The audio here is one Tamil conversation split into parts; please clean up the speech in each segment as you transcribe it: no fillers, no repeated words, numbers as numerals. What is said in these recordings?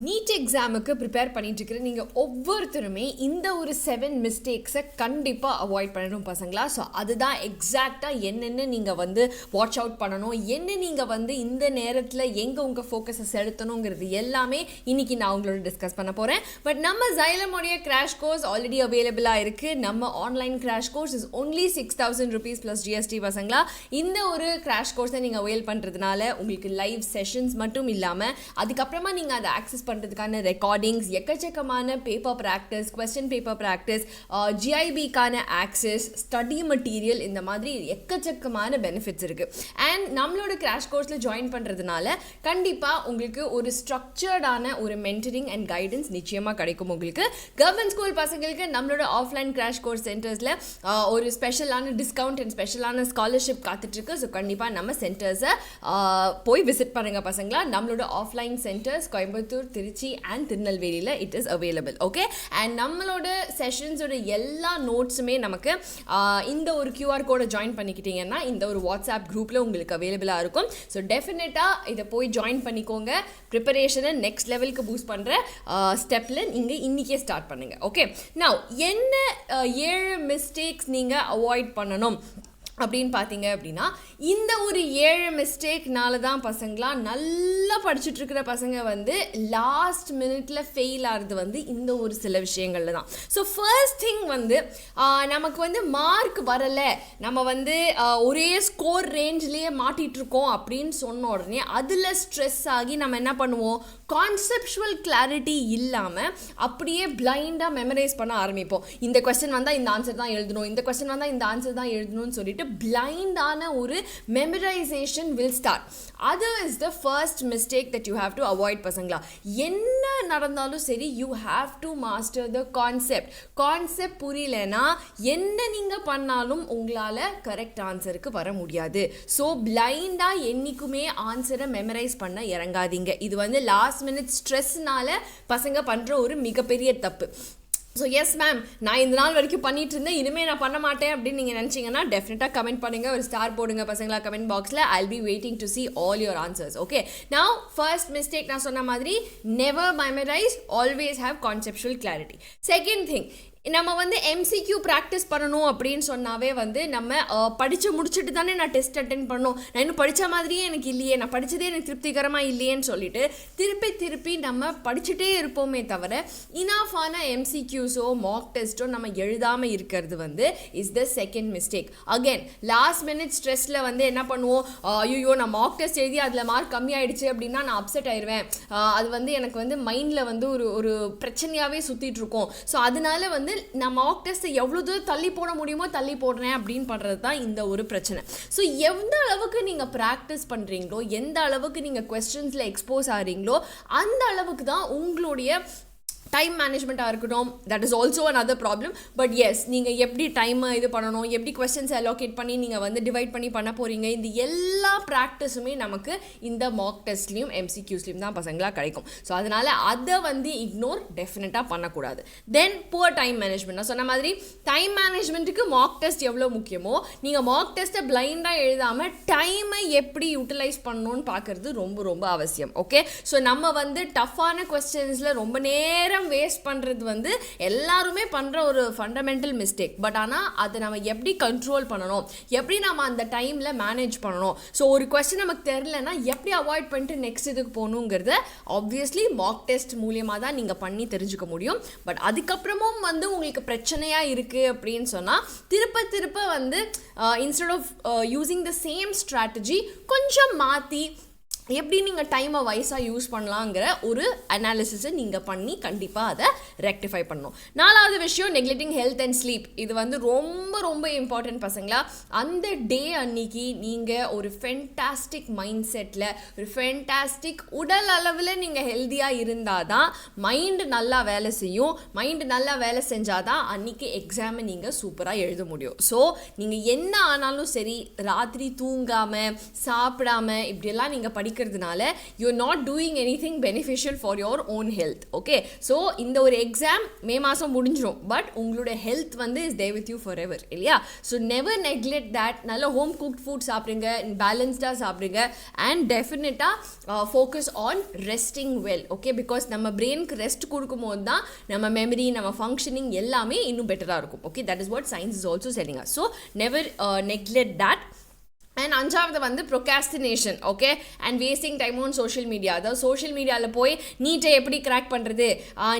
நீட் எக்ஸாமுக்கு ப்ரிப்பேர் பண்ணிட்டு இருக்கிற நீங்கள் ஒவ்வொருத்தருமே இந்த ஒரு 7 மிஸ்டேக்ஸை கண்டிப்பாக அவாய்ட் பண்ணணும் பசங்களா. ஸோ அதுதான் எக்ஸாக்டாக என்னென்ன நீங்கள் வந்து வாட்ச் அவுட் பண்ணணும், என்ன நீங்கள் வந்து இந்த நேரத்தில் எங்கே உங்கள் ஃபோக்கஸை செலுத்தணுங்கிறது எல்லாமே இன்னைக்கு நான் உங்களோட டிஸ்கஸ் பண்ண போகிறேன். பட் நம்ம Xylemோடைய கிராஷ் கோர்ஸ் ஆல்ரெடி அவைலபிளாக இருக்குது. நம்ம online crash course is only 6,000 rupees plus GST பசங்களா. இந்த ஒரு கிராஷ் கோர்ஸை நீங்கள் அவைல் பண்ணுறதுனால உங்களுக்கு லைவ் செஷன்ஸ் மட்டும் இல்லாமல் அதுக்கப்புறமா நீங்கள் அதை ஆக்சஸ் பண்ணுறதுக்கான ரெக்கார்டிங்ஸ், எக்கச்சக்கமான paper practice, question paper practice, ஜிஐபிக்கான ஆக்சஸ், ஸ்டடி மெட்டீரியல், இந்த மாதிரி எக்கச்சக்கமான பெனிஃபிட்ஸ் இருக்குது. அண்ட் நம்மளோட கிராஷ் கோர்ஸில் ஜாயின் பண்ணுறதுனால கண்டிப்பாக உங்களுக்கு ஒரு ஸ்ட்ரக்சர்டான ஒரு மென்டரிங் அண்ட் கைடன்ஸ் நிச்சயமாக கிடைக்கும். உங்களுக்கு கவர்மெண்ட் ஸ்கூல் பசங்களுக்கு நம்மளோட ஆஃப்லைன் கிராஷ் கோர்ஸ் சென்டர்ஸில் ஒரு ஸ்பெஷலான டிஸ்கவுண்ட் அண்ட் ஸ்பெஷலான ஸ்காலர்ஷிப் காத்துட்ருக்கு. ஸோ கண்டிப்பாக நம்ம சென்டர்ஸை போய் விசிட் பண்ணுங்கள் பசங்களா. நம்மளோட offline centres Coimbatore, Trichy and திருநெல்வேலியில் it is available. Okay, and நம்மளோட செஷன்ஸோட எல்லா நோட்ஸுமே நமக்கு இந்த ஒரு QR கோடை ஜாயின் பண்ணிக்கிட்டீங்கன்னா இந்த ஒரு வாட்ஸ்அப் குரூப்பில் உங்களுக்கு அவைலபிளாக இருக்கும். ஸோ டெஃபினட்டாக இதை போய் ஜாயின் பண்ணிக்கோங்க. ப்ரிப்பரேஷனை நெக்ஸ்ட் லெவலுக்கு பூஸ்ட் பண்ணுற ஸ்டெப்பில் நீங்கள் இன்றைக்கே ஸ்டார்ட் பண்ணுங்கள். ஓகே, நவ் என்ன 7 மிஸ்டேக்ஸ் நீங்கள் அவாய்ட் பண்ணணும் அப்படின்னு பார்த்தீங்க அப்படின்னா, இந்த ஒரு 7 மிஸ்டேக்னால தான் பசங்களா நல்லா படிச்சுட்டு இருக்கிற பசங்க வந்து லாஸ்ட் மினிட்ல ஃபெயில் ஆகிறது வந்து இந்த ஒரு சில விஷயங்கள்ல தான். ஸோ ஃபர்ஸ்ட் திங் வந்து நமக்கு வந்து மார்க் வரலை, நம்ம வந்து ஒரே ஸ்கோர் ரேஞ்ச்லேயே மாட்டிகிட்டு இருக்கோம் அப்படின்னு சொன்ன உடனே அதில் ஸ்ட்ரெஸ் ஆகி நம்ம என்ன பண்ணுவோம், கான்செப்சுவல் கிளாரிட்டி இல்லாமல் அப்படியே பிளைண்டாக மெமரைஸ் பண்ண ஆரம்பிப்போம். இந்த கொஸ்டின் வந்தால் இந்த ஆன்சர் தான் எழுதணும், இந்த கொஸ்டின் வந்தால் இந்த ஆன்சர் தான் எழுதணும்னு சொல்லிட்டு பிளைண்டான ஒரு மெமரைசேஷன் வில் ஸ்டார்ட். அது is the first mistake that you have to avoid பசங்களா. என்ன நடந்தாலும் சரி, you have to master the concept. Concept புரியலனா என்ன நீங்கள் பண்ணாலும் உங்களால் கரெக்ட் ஆன்சருக்கு வர முடியாது. ஸோ பிளைண்டாக என்றைக்குமே ஆன்சரை மெமரைஸ் பண்ண இறங்காதீங்க. இது வந்து லாஸ்ட் மினிட் ஸ்ட்ரெஸ்னால பசங்க பண்ணுற ஒரு மிகப்பெரிய தப்பு. ஸோ எஸ் மேம், நான் இந்த நாள் வரைக்கும் பண்ணிட்டு இருந்தேன், இனிமேல் நான் பண்ண மாட்டேன் அப்படின்னு நீங்கள் நினச்சிங்கன்னா டெஃபினட்டாக கமெண்ட் பண்ணுங்கள், ஒரு ஸ்டார் போடுங்க பசங்களா கமெண்ட் பாக்ஸில். I'll be waiting to see all your answers. Okay, now first mistake நான் சொன்ன மாதிரி never memorise, always have conceptual clarity. Second thing, நம்ம வந்து MCQ ப்ராக்டிஸ் பண்ணணும் அப்படின்னு சொன்னாவே வந்து நம்ம படித்து முடிச்சுட்டு தானே நான் டெஸ்ட் அட்டென்ட் பண்ணணும், நான் இன்னும் படித்த மாதிரியே எனக்கு இல்லையே, நான் படித்ததே எனக்கு திருப்திகரமாக இல்லையேன்னு சொல்லிட்டு திருப்பி நம்ம படிச்சுட்டே இருப்போமே தவிர இனாஃபான MCQஸோ மாக் டெஸ்ட்டோ நம்ம எழுதாமல் இருக்கிறது வந்து is the second mistake. Again last minute ஸ்ட்ரெஸ்ஸில் வந்து என்ன பண்ணுவோம், ஐயோ நான் மாக் டெஸ்ட் எழுதி அதில் மார்க் கம்மியாயிடுச்சு அப்படின்னா நான் அப்செட் ஆயிடுவேன், அது வந்து எனக்கு வந்து மைண்டில் வந்து ஒரு பிரச்சனையாகவே சுற்றிட்டு இருக்கோம். ஸோ அதனால வந்து நான் மார்க் டெஸ்ட்டை எவ்வளோ தூரம் தள்ளி போட முடியுமோ தள்ளி போடுறேன் அப்படின்னு பண்ணுறது தான் இந்த ஒரு பிரச்சனை. ஸோ எந்த அளவுக்கு நீங்கள் ப்ராக்டிஸ் பண்ணுறீங்களோ, எந்த அளவுக்கு நீங்கள் கொஸ்டின்ஸில் எக்ஸ்போஸ் ஆகிறீங்களோ அந்த அளவுக்கு தான் உங்களுடைய டைம் மேனேஜ்மெண்ட்டாக இருக்கட்டும், that is also another problem. But yes, நீங்கள் எப்படி டைமை இது பண்ணணும், எப்படி கொஸ்டின்ஸ் அலோகேட் பண்ணி நீங்கள் வந்து டிவைட் பண்ணி பண்ண போகிறீங்க, இந்த எல்லா ப்ராக்டிஸுமே நமக்கு இந்த மாக் டெஸ்ட்லேயும் MCQஸ்லையும் தான் பசங்களாக கிடைக்கும். ஸோ அதனால் அதை வந்து இக்னோர் டெஃபினட்டாக பண்ணக்கூடாது. தென் புவர் டைம் மேனேஜ்மெண்ட். நான் சொன்ன மாதிரி டைம் மேனேஜ்மெண்ட்டுக்கு மாக் டெஸ்ட் எவ்வளோ முக்கியமோ, நீங்கள் மாக் டெஸ்ட்டை பிளைண்டாக எழுதாமல் டைமை எப்படி யூட்டிலைஸ் பண்ணணும்னு பார்க்குறது ரொம்ப ரொம்ப அவசியம். ஓகே, ஸோ நம்ம வந்து டஃப்பான கொஸ்டின்ஸில் ரொம்ப நேரம் வேஸ்ட் பண்ணுறது வந்து எல்லாருமே பண்ணுற ஒரு ஃபண்டமெண்டல் மிஸ்டேக். பட் ஆனால் அதை நம்ம எப்படி கண்ட்ரோல் பண்ணணும், எப்படி நம்ம அந்த டைமில் மேனேஜ் பண்ணணும், ஸோ ஒரு கொஸ்டின் நமக்கு தெரிலனா எப்படி அவாய்ட் பண்ணிட்டு நெக்ஸ்ட் இதுக்கு போகணுங்கிறத ஆப்வியஸ்லி மாக் டெஸ்ட் மூலியமாக தான் நீங்கள் பண்ணி தெரிஞ்சுக்க முடியும். பட் அதுக்கப்புறமும் வந்து உங்களுக்கு பிரச்சனையாக இருக்குது அப்படின்னு சொன்னால் திருப்ப வந்து instead of using the same strategy கொஞ்சம் மாற்றி எப்படி நீங்கள் டைமை வைஸாக யூஸ் பண்ணலாங்கிற ஒரு அனாலிசிஸை நீங்கள் பண்ணி கண்டிப்பாக அதை ரெக்டிஃபை பண்ணணும். 4வது விஷயம், நெக்லெக்டிங் ஹெல்த் அண்ட் ஸ்லீப். இது வந்து ரொம்ப ரொம்ப இம்பார்ட்டன்ட் பசங்களா. அந்த டே அன்னைக்கு நீங்கள் ஒரு ஃபென்டாஸ்டிக் மைண்ட் செட்டில், ஒரு ஃபென்டாஸ்டிக் உடல் அளவில் நீங்கள் ஹெல்த்தியாக இருந்தால் தான் மைண்டு நல்லா வேலை செய்யும். மைண்டு நல்லா வேலை செஞ்சால் தான் அன்றைக்கி எக்ஸாமை நீங்கள் சூப்பராக எழுத முடியும். ஸோ நீங்கள் என்ன ஆனாலும் சரி, ராத்திரி தூங்காமல் சாப்பிடாமல் இப்படியெல்லாம் நீங்கள் படிக்க படிக்கிறதுனால you're not doing anything beneficial for your own health. Okay, so இந்த ஒரு எக்ஸாம் மே மாதம் முடிஞ்சிடும், பட் உங்களோட ஹெல்த் வந்து is there with you forever இல்லையா? So never neglect that. நல்ல ஹோம் குக்ட் ஃபுட் சாப்பிடுங்க, பேலன்ஸ்டாக சாப்பிடுங்க, அண்ட் டெஃபினட்டாக focus on resting well. Okay, because நம்ம பிரெயினுக்கு ரெஸ்ட் கொடுக்கும்போது தான் நம்ம மெமரி, நம்ம ஃபங்க்ஷனிங் எல்லாமே இன்னும் பெட்டராக இருக்கும். Okay, that is what science is also selling us. So never neglect that. And அஞ்சாவது வந்து procrastination. Okay, and wasting time on social media. அதாவது சோஷியல் மீடியாவில் போய் நீட்டை எப்படி கிராக் பண்ணுறது,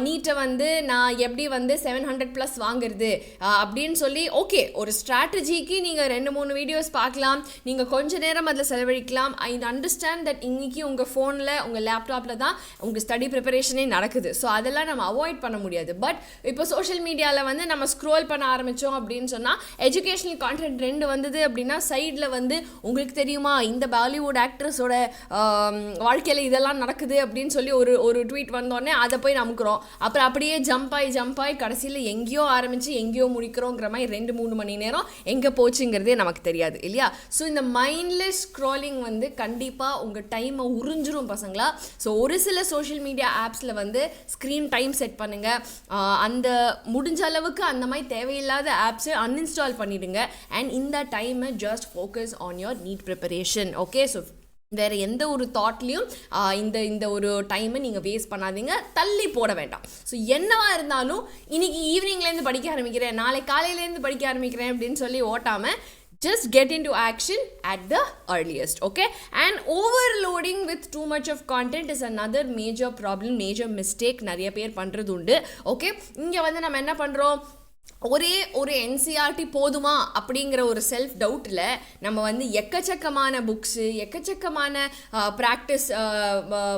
நீட்டை வந்து நான் எப்படி வந்து 700+ வாங்குறது அப்படின்னு சொல்லி, ஓகே, ஒரு ஸ்ட்ராட்டஜிக்கு நீங்கள் 2-3 வீடியோஸ் பார்க்கலாம், நீங்கள் கொஞ்ச நேரம் அதில் செலவழிக்கலாம். ஐ அண்டர்ஸ்டாண்ட் தட் இன்றைக்கி உங்கள் ஃபோனில், உங்கள் லேப்டாப்பில் தான் உங்கள் ஸ்டடி ப்ரிப்பரேஷனே நடக்குது. ஸோ அதெல்லாம் நம்ம அவாய்ட் பண்ண முடியாது. பட் இப்போ சோஷியல் மீடியாவில் வந்து நம்ம ஸ்க்ரோல் பண்ண ஆரம்பித்தோம் அப்படின்னு சொன்னால், எஜுகேஷனல் கான்டென்ட் 2 வந்தது அப்படின்னா சைடில் வந்து உங்களுக்கு தெரியுமா இந்த பாலிவுட் ஆக்ட்ரஸோட வாழ்க்கையில் இதெல்லாம் நடக்குது அப்படின்னு சொல்லி ஒரு ட்வீட் வந்தோடனே அதை போய் நமக்குறோம். அப்புறம் அப்படியே ஜம்ப் ஆகி கடைசியில் எங்கேயோ ஆரம்பித்து எங்கேயோ முடிக்கிறோங்கிற மாதிரி 2-3 மணி நேரம் எங்கே போச்சுங்கிறதே நமக்கு தெரியாது இல்லையா? ஸோ இந்த மைண்ட்லெஸ் ஸ்க்ரோலிங் வந்து கண்டிப்பாக உங்கள் டைமை உறிஞ்சிரும் பசங்களா. ஸோ ஒரு சில சோஷியல் மீடியா ஆப்ஸில் வந்து ஸ்க்ரீன் டைம் செட் பண்ணுங்கள். அந்த முடிஞ்ச அளவுக்கு அந்த மாதிரி தேவையில்லாத ஆப்ஸை அன்இன்ஸ்டால் பண்ணிவிடுங்க. அண்ட் இந்த டைமை just focus on your NEET preparation. Okay, so வேறு எந்த ஒரு தாட்லேயும் இந்த ஒரு டைமை நீங்கள் வேஸ்ட் பண்ணாதீங்க, தள்ளி போட வேண்டாம். ஸோ என்னவாக இருந்தாலும் இன்றைக்கி ஈவினிங்லேருந்து படிக்க ஆரம்பிக்கிறேன், நாளை காலையிலேருந்து படிக்க ஆரம்பிக்கிறேன் அப்படின்னு சொல்லி ஓட்டாமல் just get into action at the earliest. Okay, and overloading with too much of content is another major problem, major mistake நிறைய பேர் பண்ணுறது உண்டு. ஓகே, இங்கே வந்து நம்ம என்ன பண்ணுறோம், ஒரே ஒரு என்சிஆர்டி போதுமா அப்படிங்கிற ஒரு செல்ஃப் டவுட்டில் நம்ம வந்து எக்கச்சக்கமான புக்ஸு, எக்கச்சக்கமான ப்ராக்டிஸ்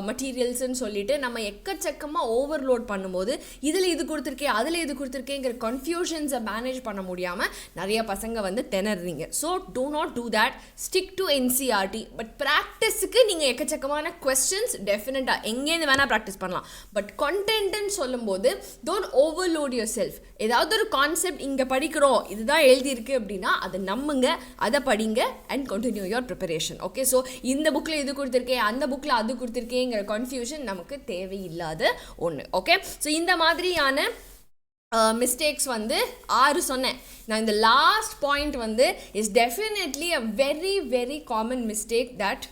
மெட்டீரியல்ஸ்ன்னு சொல்லிட்டு நம்ம எக்கச்சக்கமாக ஓவர்லோட் பண்ணும்போது இதில் இது கொடுத்துருக்கேன், அதில் இது கொடுத்துருக்கேங்கிற கன்ஃபியூஷன்ஸை மேனேஜ் பண்ண முடியாமல் நிறைய பசங்க வந்து திணறீங்க. So do not do that, stick to NCERT. But ப்ராக்டிஸுக்கு நீங்கள் எக்கச்சக்கமான கொஸ்டின்ஸ் டெஃபினட்டாக எங்கேருந்து வேணால் ப்ராக்டிஸ் பண்ணலாம். பட் கண்டென்ட்னு சொல்லும்போது டோன்ட் ஓவர்லோட் யுவர் செல்ஃப். ஏதாவது ஒரு கான்செப்ட் இங்கே படிக்கிறோம், இதுதான் எழுதியிருக்கு அப்படின்னா அதை நம்புங்க, அதை படிங்க and continue your preparation. Okay, so இந்த புக்கில் இது கொடுத்துருக்கேன், அந்த புக்கில் அது கொடுத்துருக்கேங்கிற கன்ஃபியூஷன் நமக்கு தேவையில்லாத ஒன்று. ஓகே, ஸோ இந்த மாதிரியான மிஸ்டேக்ஸ் வந்து 6 சொன்னேன் நான். இந்த லாஸ்ட் பாயிண்ட் வந்து is definitely a very very common mistake that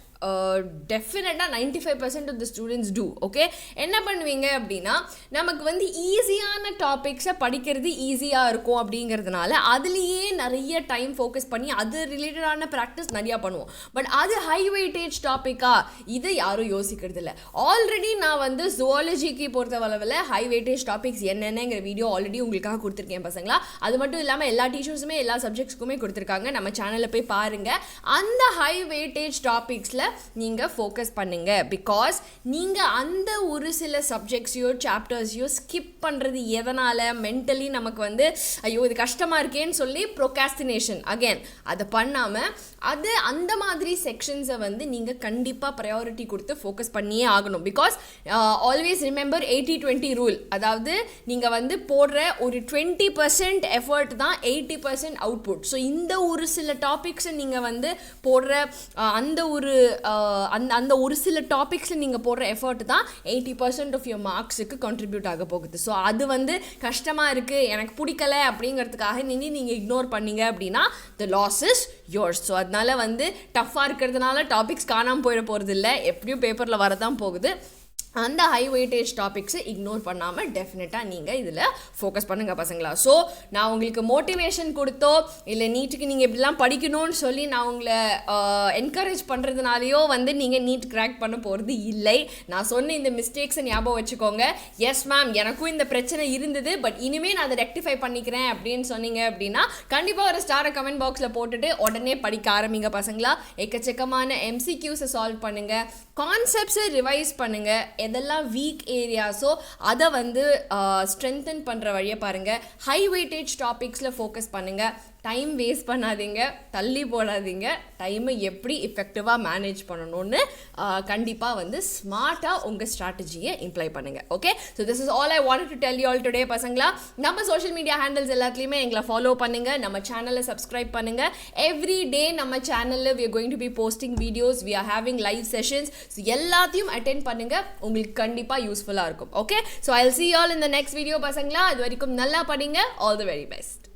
டெஃபினட்டாக 95% of the students do. Okay, என்ன பண்ணுவீங்க அப்படின்னா, நமக்கு வந்து ஈஸியான டாபிக்ஸை படிக்கிறது ஈஸியாக இருக்கும் அப்படிங்கிறதுனால அதுலேயே நிறைய டைம் ஃபோக்கஸ் பண்ணி அது ரிலேட்டடான ப்ராக்டிஸ் நிறையா பண்ணுவோம். பட் அது ஹை வெயிட்டேஜ் டாப்பிக்கா, இதை யாரும் யோசிக்கிறது இல்லை. ஆல்ரெடி நான் வந்து ஜுவாலஜிக்கு பொறுத்தவளவில் ஹை வெயிட்டேஜ் டாபிக்ஸ் என்னென்னங்கிற வீடியோ ஆல்ரெடி உங்களுக்காக கொடுத்துருக்கேன் பசங்களா. அது மட்டும் இல்லாமல் எல்லா டீச்சர்ஸுமே எல்லா சப்ஜெக்ட்ஸ்க்குமே கொடுத்துருக்காங்க, நம்ம சேனலில் போய் பாருங்கள். அந்த ஹை வெயிட்டேஜ் டாபிக்ஸில் நீங்கள் ஃபோக்கஸ் பண்ணுங்க. பிகாஸ் நீங்கள் அந்த ஒரு சில சப்ஜெக்ட்ஸையோ சாப்டர்ஸையோ ஸ்கிப் பண்ணுறது எதனால், மென்டலி நமக்கு வந்து ஐயோ இது கஷ்டமாக இருக்கேன்னு சொல்லி ப்ரொகாஸ்டினேஷன் அகேன் அதை பண்ணாமல் அது அந்த மாதிரி செக்ஷன்ஸை வந்து நீங்கள் கண்டிப்பாக ப்ரையாரிட்டி கொடுத்து ஃபோக்கஸ் பண்ணியே ஆகணும். Because always remember 80-20 rule. அதாவது நீங்கள் வந்து போடுற ஒரு 20% எஃபர்ட் தான் 80% அவுட்புட். ஸோ இந்த ஒரு சில டாபிக்ஸை நீங்கள் வந்து போடுற அந்த ஒரு சில டாபிக்ஸில் நீங்கள் போடுற எஃபர்ட் தான் 80% ஆஃப் யுவர் மார்க்ஸுக்கு கான்ட்ரிபியூட் ஆக போகுது. ஸோ அது வந்து கஷ்டமாக இருக்குது, எனக்கு பிடிக்கல அப்படிங்கிறதுக்காக நீங்கள் இக்னோர் பண்ணீங்க அப்படின்னா த லாஸ் இஸ் யோர்ஸ். ஸோ அதனால வந்து டஃப்பாக இருக்கிறதுனால டாபிக்ஸ் காணாமல் போயிட போகிறது இல்லை, எப்படியும் பேப்பரில் வரதான் போகுது. அந்த ஹை வெயிட்டேஜ் டாபிக்ஸை இக்னோர் பண்ணாமல் டெஃபினட்டாக நீங்கள் இதில் ஃபோக்கஸ் பண்ணுங்கள் பசங்களா. ஸோ நான் உங்களுக்கு மோட்டிவேஷன் கொடுத்தோ இல்லை நீட்டுக்கு நீங்கள் இப்படிலாம் படிக்கணும்னு சொல்லி நான் உங்களை என்கரேஜ் பண்ணுறதுனாலையோ வந்து நீங்கள் நீட் கிராக் பண்ண போகிறது இல்லை. நான் சொன்ன இந்த மிஸ்டேக்ஸை ஞாபகம் வச்சுக்கோங்க. எஸ் மேம், எனக்கும் இந்த பிரச்சனை இருந்தது, பட் இனிமேல் நான் அதை ரெக்டிஃபை பண்ணிக்கிறேன் அப்படின்னு சொன்னீங்க அப்படின்னா கண்டிப்பாக ஒரு ஸ்டாரை கமெண்ட் பாக்ஸில் போட்டுட்டு உடனே படிக்க ஆரம்பிங்க பசங்களா. எக்கச்சக்கமான எம்சிக்யூஸை சால்வ் பண்ணுங்கள், கான்செப்ட்ஸை ரிவைஸ் பண்ணுங்கள், எதெல்லாம் வீக் ஏரியாஸோ அதை வந்து ஸ்ட்ரென்தன் பண்ணுற வழியை பாருங்கள். ஹை வெயிட்டேஜ் டாபிக்ஸில் ஃபோக்கஸ் பண்ணுங்கள். டைம் வேஸ்ட் பண்ணாதீங்க, தள்ளி போடாதீங்க, டைமை எப்படி எஃபெக்டிவாக மேனேஜ் பண்ணணும்னு கண்டிப்பாக வந்து ஸ்மார்ட்டாக உங்கள் ஸ்ட்ராட்டஜியை இம்ப்ளை பண்ணுங்கள். Okay, so this is all I want to tell you all today பசங்களா. நம்ம சோஷியல் மீடியா ஹேண்டில்ஸ் எல்லாத்துலேயுமே எங்களை ஃபாலோ பண்ணுங்கள், நம்ம சேனலை சப்ஸ்கிரைப் பண்ணுங்கள். எவ்ரி டே நம்ம சேனலில் we are going to be posting videos, we are having live sessions. So எல்லாத்தையும் அட்டென்ட் பண்ணுங்கள், உங்களுக்கு கண்டிப்பாக யூஸ்ஃபுல்லாக இருக்கும். Okay, so I'll see you all in the next video பசங்களா. அது வரைக்கும் நல்லா படிங்க. All the very best.